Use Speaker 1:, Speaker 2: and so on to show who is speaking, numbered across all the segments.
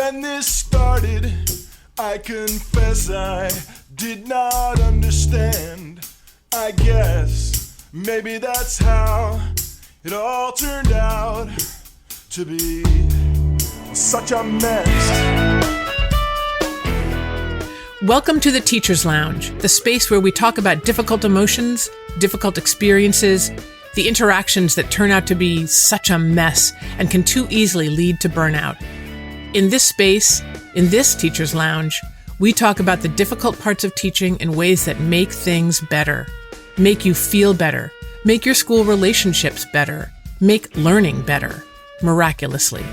Speaker 1: When this started, I confess I did not understand. I guess maybe that's how it all turned out to be such a mess.
Speaker 2: Welcome to the Teacher's Lounge, the space where we talk about difficult emotions, difficult experiences, the interactions that turn out to be such a mess and can too easily lead to burnout. In this space, in this Teacher's Lounge, we talk about the difficult parts of teaching in ways that make things better, make you feel better, make your school relationships better, make learning better, miraculously.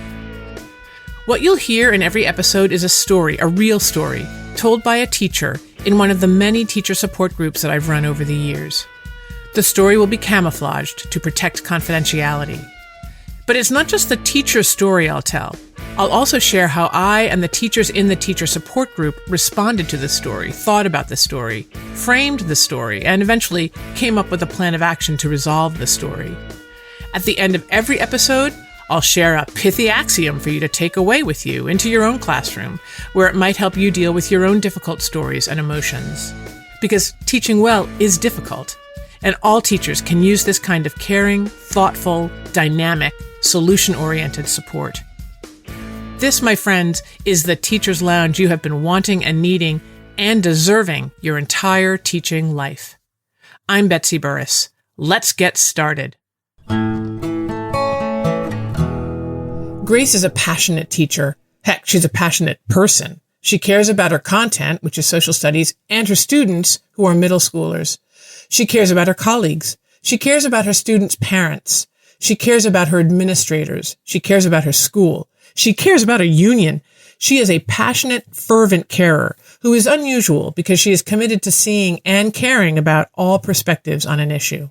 Speaker 2: What you'll hear in every episode is a story, a real story, told by a teacher in one of the many teacher support groups that I've run over the years. The story will be camouflaged to protect confidentiality. But it's not just the teacher's story I'll tell. I'll also share how I and the teachers in the teacher support group responded to the story, thought about the story, framed the story, and eventually came up with a plan of action to resolve the story. At the end of every episode, I'll share a pithy axiom for you to take away with you into your own classroom, where it might help you deal with your own difficult stories and emotions. Because teaching well is difficult, and all teachers can use this kind of caring, thoughtful, dynamic, solution-oriented support. This, my friends, is the Teacher's Lounge you have been wanting and needing and deserving your entire teaching life. I'm Betsy Burris. Let's get started. Grace is a passionate teacher. Heck, she's a passionate person. She cares about her content, which is social studies, and her students, who are middle schoolers. She cares about her colleagues. She cares about her students' parents. She cares about her administrators. She cares about her school. She cares about a union. She is a passionate, fervent carer who is unusual because she is committed to seeing and caring about all perspectives on an issue.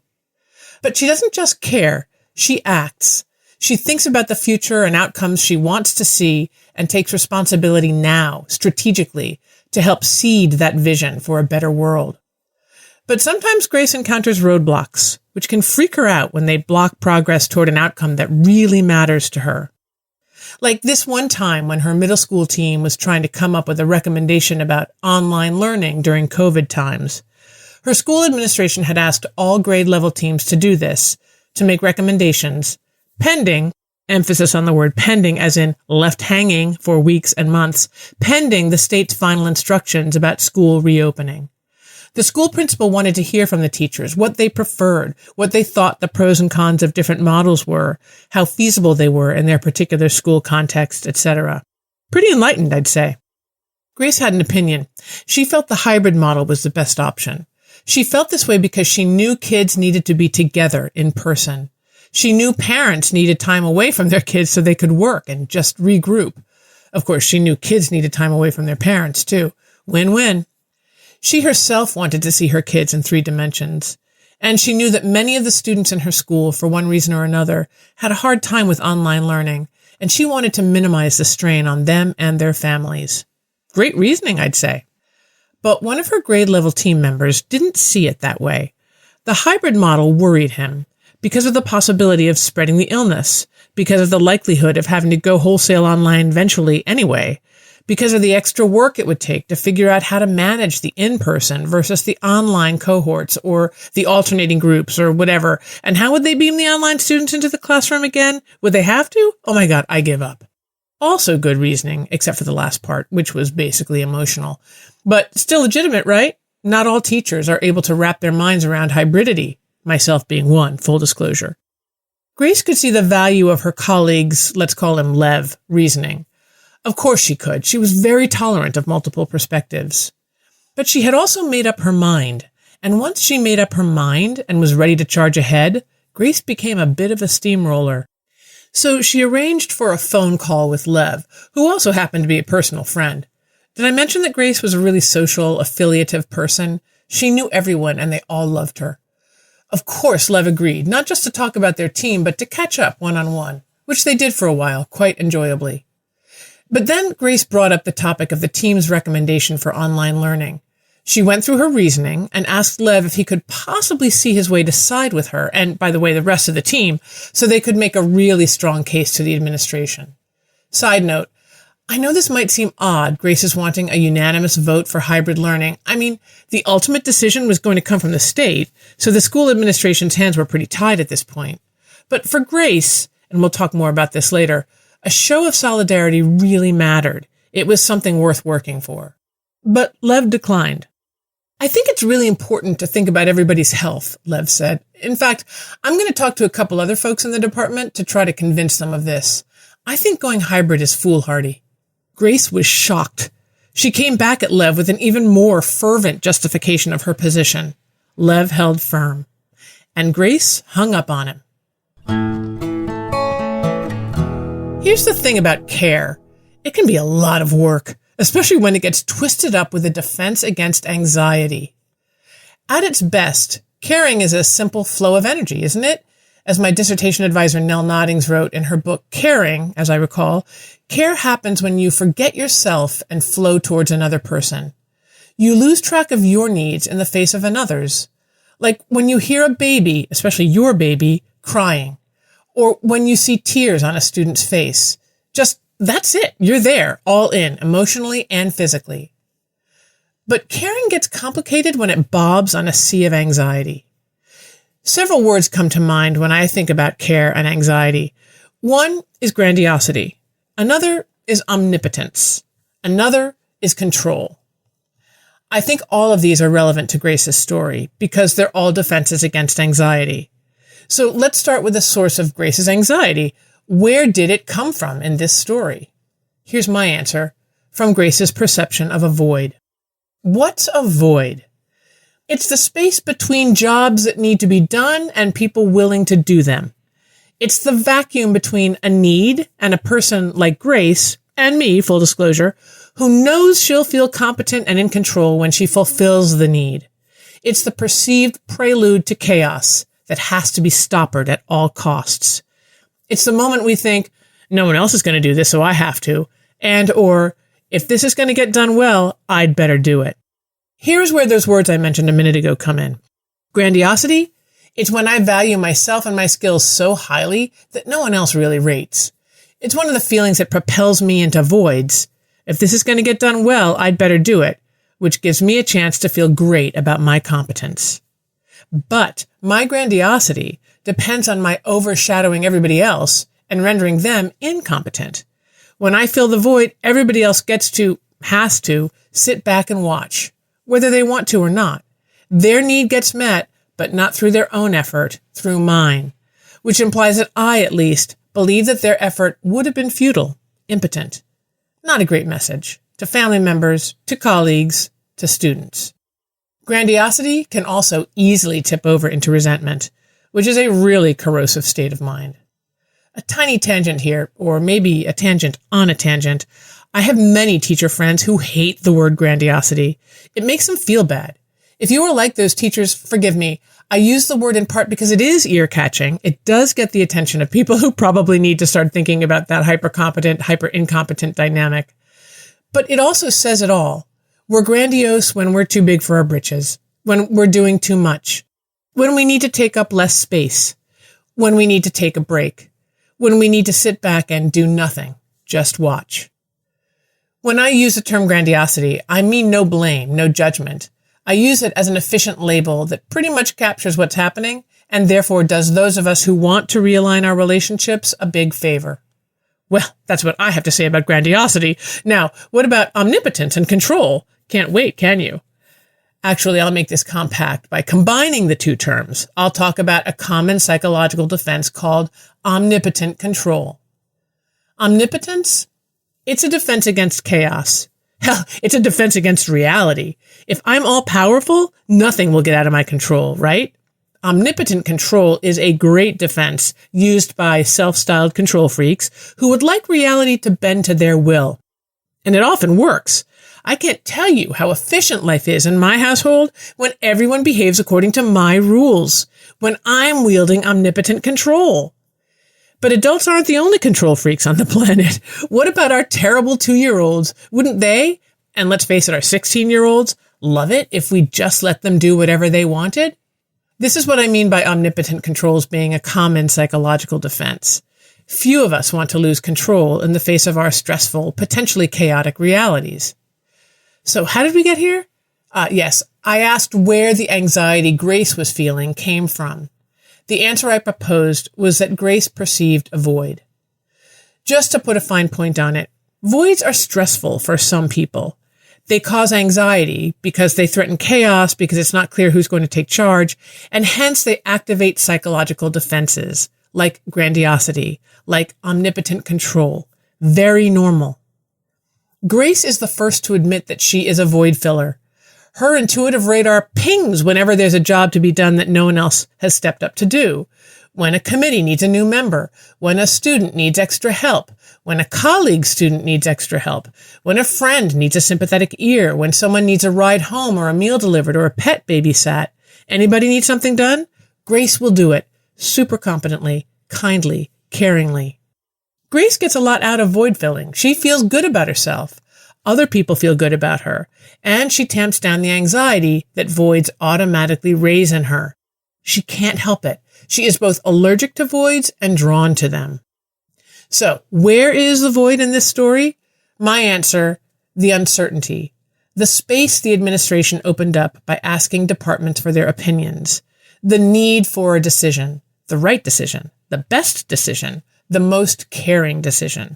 Speaker 2: But she doesn't just care. She acts. She thinks about the future and outcomes she wants to see and takes responsibility now, strategically, to help seed that vision for a better world. But sometimes Grace encounters roadblocks, which can freak her out when they block progress toward an outcome that really matters to her. Like this one time when her middle school team was trying to come up with a recommendation about online learning during COVID times. Her school administration had asked all grade level teams to do this, to make recommendations, pending, emphasis on the word pending as in left hanging for weeks and months, pending the state's final instructions about school reopening. The school principal wanted to hear from the teachers what they preferred, what they thought the pros and cons of different models were, how feasible they were in their particular school context, etc. Pretty enlightened, I'd say. Grace had an opinion. She felt the hybrid model was the best option. She felt this way because she knew kids needed to be together in person. She knew parents needed time away from their kids so they could work and just regroup. Of course, she knew kids needed time away from their parents, too. Win-win. She herself wanted to see her kids in 3 dimensions, and she knew that many of the students in her school, for one reason or another, had a hard time with online learning, and she wanted to minimize the strain on them and their families. Great reasoning, I'd say. But one of her grade-level team members didn't see it that way. The hybrid model worried him because of the possibility of spreading the illness, because of the likelihood of having to go wholesale online eventually anyway, because of the extra work it would take to figure out how to manage the in-person versus the online cohorts or the alternating groups or whatever. And how would they beam the online students into the classroom again? Would they have to? Oh my God, I give up. Also good reasoning, except for the last part, which was basically emotional. But still legitimate, right? Not all teachers are able to wrap their minds around hybridity, myself being one, full disclosure. Grace could see the value of her colleagues', let's call him Lev, reasoning. Of course she could. She was very tolerant of multiple perspectives. But she had also made up her mind. And once she made up her mind and was ready to charge ahead, Grace became a bit of a steamroller. So she arranged for a phone call with Lev, who also happened to be a personal friend. Did I mention that Grace was a really social, affiliative person? She knew everyone and they all loved her. Of course, Lev agreed, not just to talk about their team, but to catch up one-on-one, which they did for a while, quite enjoyably. But then Grace brought up the topic of the team's recommendation for online learning. She went through her reasoning and asked Lev if he could possibly see his way to side with her and, by the way, the rest of the team, so they could make a really strong case to the administration. Side note, I know this might seem odd, Grace is wanting a unanimous vote for hybrid learning. I mean, the ultimate decision was going to come from the state, so the school administration's hands were pretty tied at this point. But for Grace, and we'll talk more about this later, a show of solidarity really mattered. It was something worth working for. But Lev declined. I think it's really important to think about everybody's health, Lev said. In fact, I'm going to talk to a couple other folks in the department to try to convince them of this. I think going hybrid is foolhardy. Grace was shocked. She came back at Lev with an even more fervent justification of her position. Lev held firm. And Grace hung up on him. Here's the thing about care. It can be a lot of work, especially when it gets twisted up with a defense against anxiety. At its best, caring is a simple flow of energy, isn't it? As my dissertation advisor Nell Noddings wrote in her book Caring, as I recall, care happens when you forget yourself and flow towards another person. You lose track of your needs in the face of another's. Like when you hear a baby, especially your baby, crying, or when you see tears on a student's face. Just, that's it. You're there, all in, emotionally and physically. But caring gets complicated when it bobs on a sea of anxiety. Several words come to mind when I think about care and anxiety. One is grandiosity. Another is omnipotence. Another is control. I think all of these are relevant to Grace's story because they're all defenses against anxiety. So let's start with the source of Grace's anxiety. Where did it come from in this story? Here's my answer. From Grace's perception of a void. What's a void? It's the space between jobs that need to be done and people willing to do them. It's the vacuum between a need and a person like Grace, and me, full disclosure, who knows she'll feel competent and in control when she fulfills the need. It's the perceived prelude to chaos that has to be stoppered at all costs. It's the moment we think, no one else is going to do this, so I have to. And, or, if this is going to get done well, I'd better do it. Here's where those words I mentioned a minute ago come in. Grandiosity, it's when I value myself and my skills so highly that no one else really rates. It's one of the feelings that propels me into voids. If this is going to get done well, I'd better do it, which gives me a chance to feel great about my competence. But my grandiosity depends on my overshadowing everybody else and rendering them incompetent. When I fill the void, everybody else has to, sit back and watch, whether they want to or not. Their need gets met, but not through their own effort, through mine, which implies that I, at least, believe that their effort would have been futile, impotent. Not a great message to family members, to colleagues, to students. Grandiosity can also easily tip over into resentment, which is a really corrosive state of mind. A tiny tangent here, or maybe a tangent on a tangent. I have many teacher friends who hate the word grandiosity. It makes them feel bad. If you are like those teachers, forgive me. I use the word in part because it is ear-catching. It does get the attention of people who probably need to start thinking about that hyper-competent, hyper-incompetent dynamic. But it also says it all. We're grandiose when we're too big for our britches, when we're doing too much, when we need to take up less space, when we need to take a break, when we need to sit back and do nothing, just watch. When I use the term grandiosity, I mean no blame, no judgment. I use it as an efficient label that pretty much captures what's happening and therefore does those of us who want to realign our relationships a big favor. Well, that's what I have to say about grandiosity. Now, what about omnipotence and control? Can't wait, can you? Actually, I'll make this compact by combining the two terms. I'll talk about a common psychological defense called omnipotent control. Omnipotence? It's a defense against chaos. Hell, it's a defense against reality. If I'm all powerful, nothing will get out of my control, right? Omnipotent control is a great defense used by self-styled control freaks who would like reality to bend to their will. And it often works. I can't tell you how efficient life is in my household when everyone behaves according to my rules, when I'm wielding omnipotent control. But adults aren't the only control freaks on the planet. What about our terrible 2-year-olds? Wouldn't they, and let's face it, our 16-year-olds, love it if we just let them do whatever they wanted? This is what I mean by omnipotent controls being a common psychological defense. Few of us want to lose control in the face of our stressful, potentially chaotic realities. So how did we get here? Yes, I asked where the anxiety Grace was feeling came from. The answer I proposed was that Grace perceived a void. Just to put a fine point on it, voids are stressful for some people. They cause anxiety because they threaten chaos, because it's not clear who's going to take charge, and hence they activate psychological defenses, like grandiosity, like omnipotent control. Very normal. Grace is the first to admit that she is a void filler. Her intuitive radar pings whenever there's a job to be done that no one else has stepped up to do. When a committee needs a new member, when a student needs extra help, when a colleague student needs extra help, when a friend needs a sympathetic ear, when someone needs a ride home or a meal delivered or a pet babysat. Anybody need something done? Grace will do it, super competently, kindly, caringly. Grace gets a lot out of void filling. She feels good about herself. Other people feel good about her, and she tamps down the anxiety that voids automatically raise in her. She can't help it. She is both allergic to voids and drawn to them. So, where is the void in this story? My answer, the uncertainty. The space the administration opened up by asking departments for their opinions. The need for a decision. The right decision. The best decision. The most caring decision.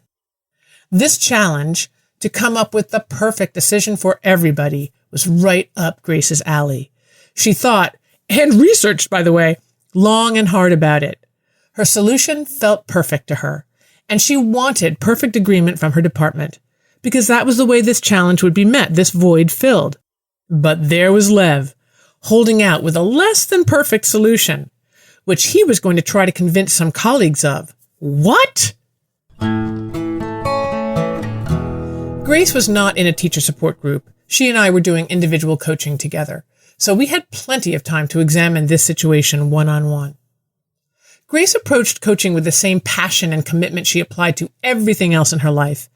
Speaker 2: This challenge to come up with the perfect decision for everybody was right up Grace's alley. She thought, and researched, by the way, long and hard about it. Her solution felt perfect to her, and she wanted perfect agreement from her department, because that was the way this challenge would be met, this void filled. But there was Lev, holding out with a less than perfect solution, which he was going to try to convince some colleagues of. What? Grace was not in a teacher support group. She and I were doing individual coaching together, so we had plenty of time to examine this situation one-on-one. Grace approached coaching with the same passion and commitment she applied to everything else in her life.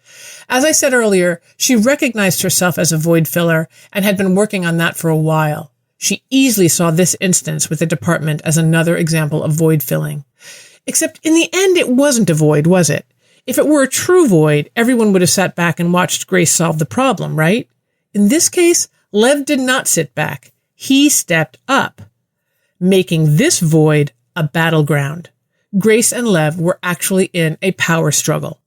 Speaker 2: As I said earlier, she recognized herself as a void filler and had been working on that for a while. She easily saw this instance with the department as another example of void filling. Except in the end, it wasn't a void, was it? If it were a true void, everyone would have sat back and watched Grace solve the problem, right? In this case, Lev did not sit back. He stepped up, making this void a battleground. Grace and Lev were actually in a power struggle.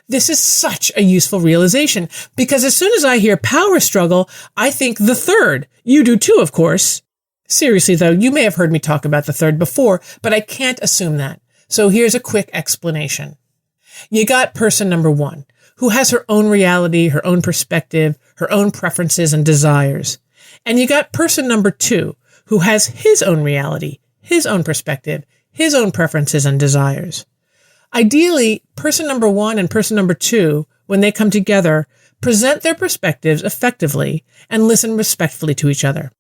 Speaker 2: This is such a useful realization, because as soon as I hear power struggle, I think the third. You do too, of course. Seriously, though, you may have heard me talk about the third before, but I can't assume that. So here's a quick explanation. You got person number one, who has her own reality, her own perspective, her own preferences and desires. And you got person number two, who has his own reality, his own perspective, his own preferences and desires. Ideally, person number one and person number two, when they come together, present their perspectives effectively and listen respectfully to each other.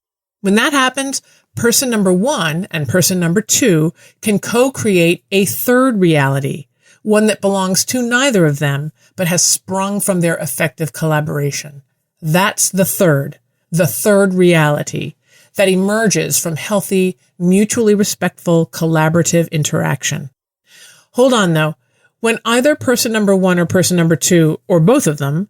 Speaker 2: When that happens, person number one and person number two can co-create a third reality, one that belongs to neither of them, but has sprung from their effective collaboration. That's the third reality that emerges from healthy, mutually respectful, collaborative interaction. Hold on, though. When either person number one or person number two, or both of them,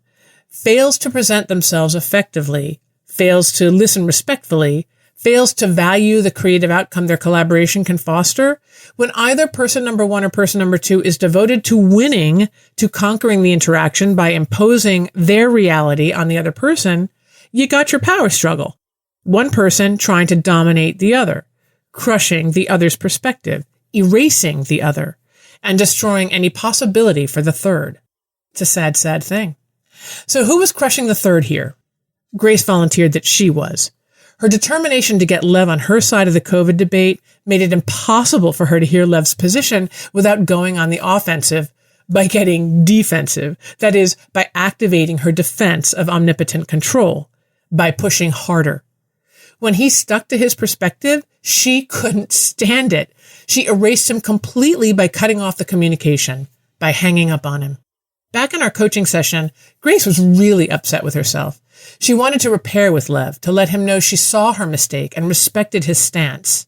Speaker 2: fails to present themselves effectively, fails to listen respectfully, fails to value the creative outcome their collaboration can foster, when either person number one or person number two is devoted to winning, to conquering the interaction by imposing their reality on the other person, you got your power struggle. One person trying to dominate the other, crushing the other's perspective, erasing the other, and destroying any possibility for the third. It's a sad, sad thing. So who was crushing the third here? Grace volunteered that she was. Her determination to get Lev on her side of the COVID debate made it impossible for her to hear Lev's position without going on the offensive by getting defensive. That is, by activating her defense of omnipotent control, by pushing harder. When he stuck to his perspective, she couldn't stand it. She erased him completely by cutting off the communication, by hanging up on him. Back in our coaching session, Grace was really upset with herself. She wanted to repair with Lev, to let him know she saw her mistake and respected his stance.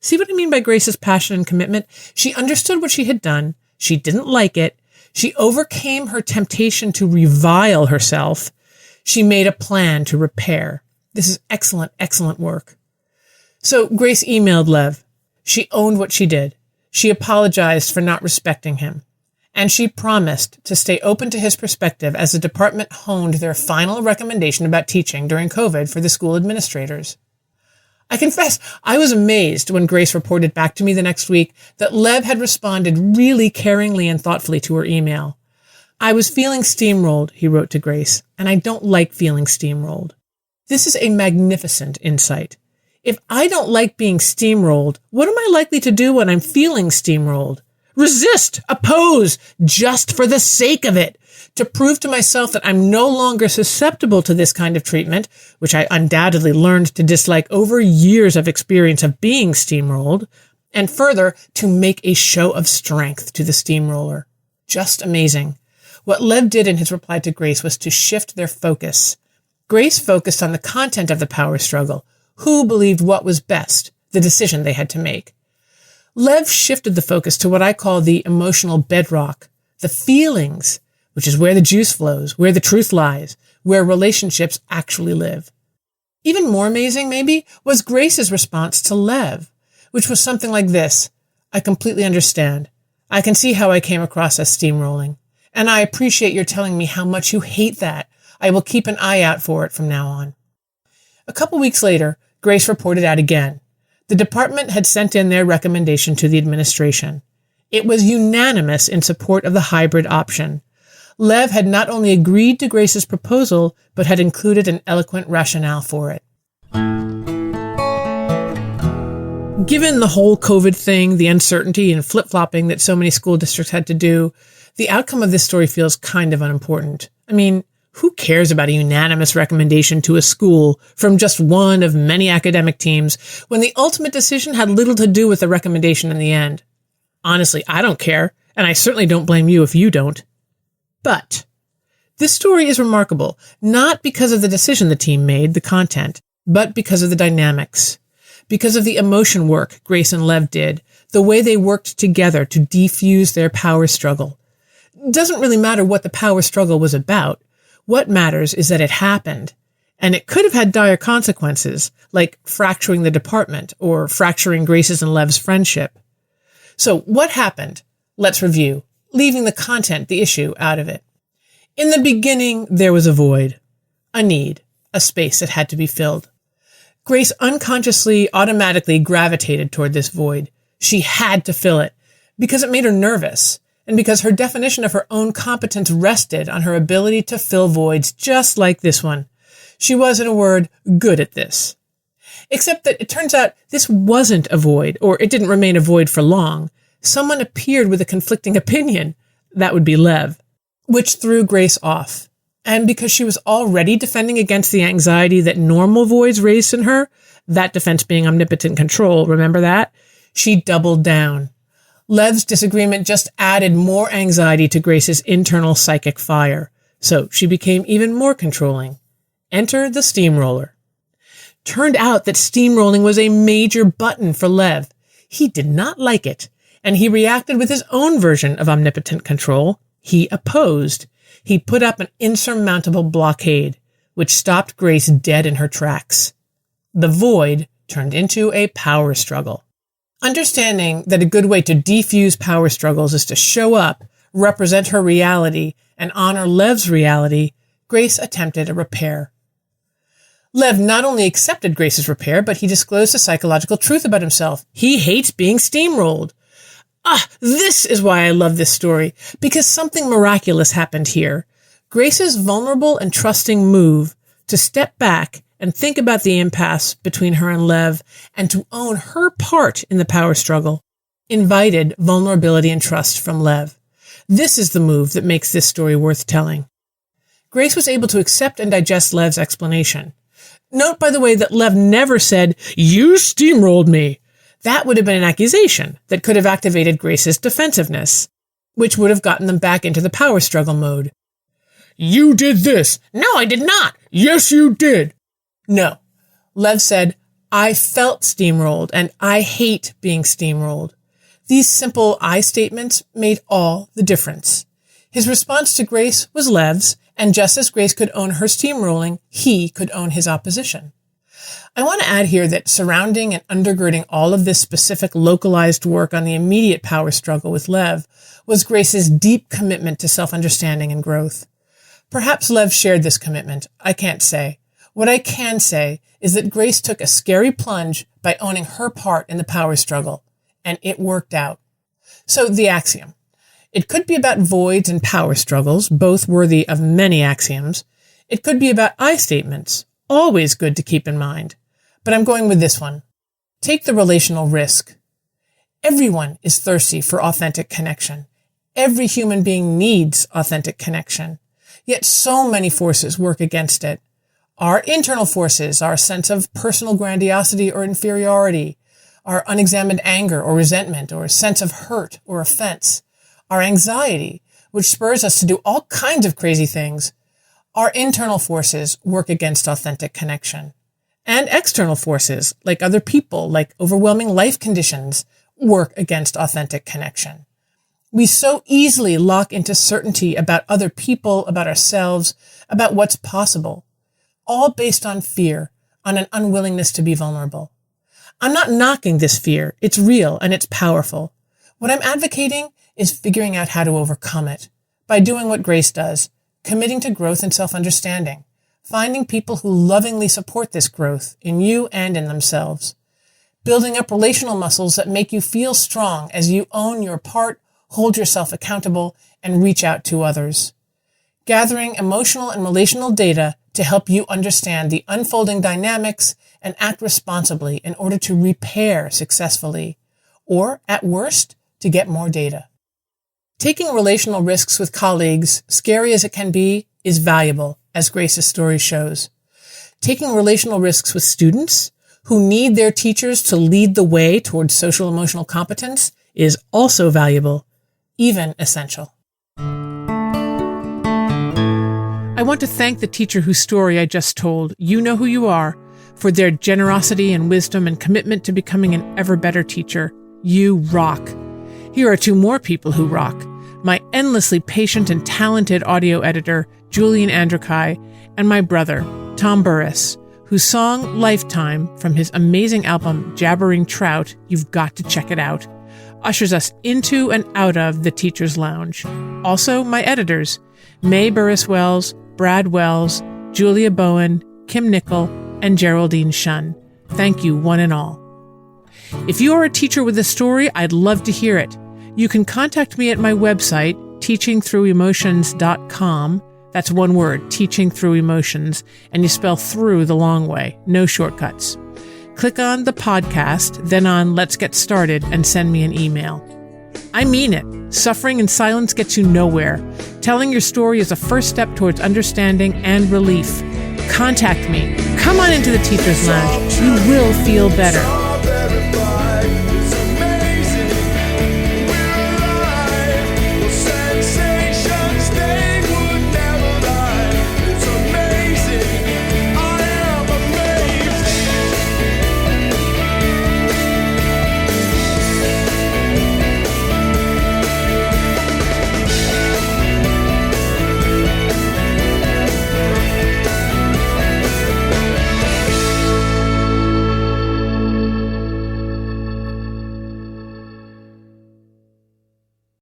Speaker 2: See what I mean by Grace's passion and commitment? She understood what she had done. She didn't like it. She overcame her temptation to revile herself. She made a plan to repair. This is excellent, excellent work. So Grace emailed Lev. She owned what she did. She apologized for not respecting him. And she promised to stay open to his perspective as the department honed their final recommendation about teaching during COVID for the school administrators. I confess, I was amazed when Grace reported back to me the next week that Lev had responded really caringly and thoughtfully to her email. I was feeling steamrolled, he wrote to Grace, and I don't like feeling steamrolled. This is a magnificent insight. If I don't like being steamrolled, what am I likely to do when I'm feeling steamrolled? Resist, oppose, just for the sake of it, to prove to myself that I'm no longer susceptible to this kind of treatment, which I undoubtedly learned to dislike over years of experience of being steamrolled, and further, to make a show of strength to the steamroller. Just amazing. What Lev did in his reply to Grace was to shift their focus. Grace focused on the content of the power struggle, who believed what was best, the decision they had to make. Lev shifted the focus to what I call the emotional bedrock, the feelings, which is where the juice flows, where the truth lies, where relationships actually live. Even more amazing, maybe, was Grace's response to Lev, which was something like this. I completely understand. I can see how I came across as steamrolling, and I appreciate your telling me how much you hate that. I will keep an eye out for it from now on. A couple weeks later, Grace reported out again. The department had sent in their recommendation to the administration. It was unanimous in support of the hybrid option. Lev had not only agreed to Grace's proposal, but had included an eloquent rationale for it. Given the whole COVID thing, the uncertainty and flip-flopping that so many school districts had to do, the outcome of this story feels kind of unimportant. I mean, who cares about a unanimous recommendation to a school from just one of many academic teams when the ultimate decision had little to do with the recommendation in the end? Honestly, I don't care, and I certainly don't blame you if you don't. But this story is remarkable, not because of the decision the team made, the content, but because of the dynamics, because of the emotion work Grace and Lev did, the way they worked together to defuse their power struggle. It doesn't really matter what the power struggle was about. What matters is that it happened, and it could have had dire consequences, like fracturing the department or fracturing Grace's and Lev's friendship. So what happened? Let's review, leaving the content, the issue, out of it. In the beginning, there was a void, a need, a space that had to be filled. Grace unconsciously, automatically gravitated toward this void. She had to fill it because it made her nervous. And because her definition of her own competence rested on her ability to fill voids just like this one. She was, in a word, good at this. Except that it turns out this wasn't a void, or it didn't remain a void for long. Someone appeared with a conflicting opinion. That would be Lev, which threw Grace off. And because she was already defending against the anxiety that normal voids raised in her, that defense being omnipotent control, remember that? She doubled down. Lev's disagreement just added more anxiety to Grace's internal psychic fire, so she became even more controlling. Enter the steamroller. Turned out that steamrolling was a major button for Lev. He did not like it, and he reacted with his own version of omnipotent control. He opposed. He put up an insurmountable blockade, which stopped Grace dead in her tracks. The void turned into a power struggle. Understanding that a good way to defuse power struggles is to show up, represent her reality, and honor Lev's reality, Grace attempted a repair. Lev not only accepted Grace's repair, but he disclosed a psychological truth about himself. He hates being steamrolled. This is why I love this story, because something miraculous happened here. Grace's vulnerable and trusting move to step back and think about the impasse between her and Lev, and to own her part in the power struggle, invited vulnerability and trust from Lev. This is the move that makes this story worth telling. Grace was able to accept and digest Lev's explanation. Note, by the way, that Lev never said, "You steamrolled me." That would have been an accusation that could have activated Grace's defensiveness, which would have gotten them back into the power struggle mode. "You did this." "No, I did not." "Yes, you did." No. Lev said, "I felt steamrolled, and I hate being steamrolled." These simple I statements made all the difference. His response to Grace was Lev's, and just as Grace could own her steamrolling, he could own his opposition. I want to add here that surrounding and undergirding all of this specific localized work on the immediate power struggle with Lev was Grace's deep commitment to self-understanding and growth. Perhaps Lev shared this commitment. I can't say. What I can say is that Grace took a scary plunge by owning her part in the power struggle, and it worked out. So the axiom. It could be about voids and power struggles, both worthy of many axioms. It could be about I statements, always good to keep in mind. But I'm going with this one. Take the relational risk. Everyone is thirsty for authentic connection. Every human being needs authentic connection. Yet so many forces work against it. Our internal forces, our sense of personal grandiosity or inferiority, our unexamined anger or resentment or sense of hurt or offense, our anxiety, which spurs us to do all kinds of crazy things. Our internal forces work against authentic connection. And external forces, like other people, like overwhelming life conditions, work against authentic connection. We so easily lock into certainty about other people, about ourselves, about what's possible, all based on fear, on an unwillingness to be vulnerable. I'm not knocking this fear. It's real and it's powerful. What I'm advocating is figuring out how to overcome it by doing what Grace does, committing to growth and self-understanding, finding people who lovingly support this growth in you and in themselves, building up relational muscles that make you feel strong as you own your part, hold yourself accountable, and reach out to others, gathering emotional and relational data to help you understand the unfolding dynamics and act responsibly in order to repair successfully, or, at worst, to get more data. Taking relational risks with colleagues, scary as it can be, is valuable, as Grace's story shows. Taking relational risks with students, who need their teachers to lead the way towards social emotional competence, is also valuable, even essential. I want to thank the teacher whose story I just told, You Know Who You Are, for their generosity and wisdom and commitment to becoming an ever better teacher. You rock. Here are two more people who rock. My endlessly patient and talented audio editor, Julian Andrekai, and my brother, Tom Burris, whose song Lifetime, from his amazing album Jabbering Trout, you've got to check it out, ushers us into and out of the Teacher's Lounge. Also, my editors, May Burris-Wells, Brad Wells, Julia Bowen, Kim Nickel, and Geraldine Shun. Thank you, one and all. If you are a teacher with a story, I'd love to hear it. You can contact me at my website, teachingthroughemotions.com. That's one word, teachingthroughemotions, and you spell through the long way, no shortcuts. Click on the podcast, then on Let's Get Started, and send me an email. I mean it. Suffering in silence gets you nowhere. Telling your story is a first step towards understanding and relief. Contact me. Come on into the Teacher's Lounge. You will feel better.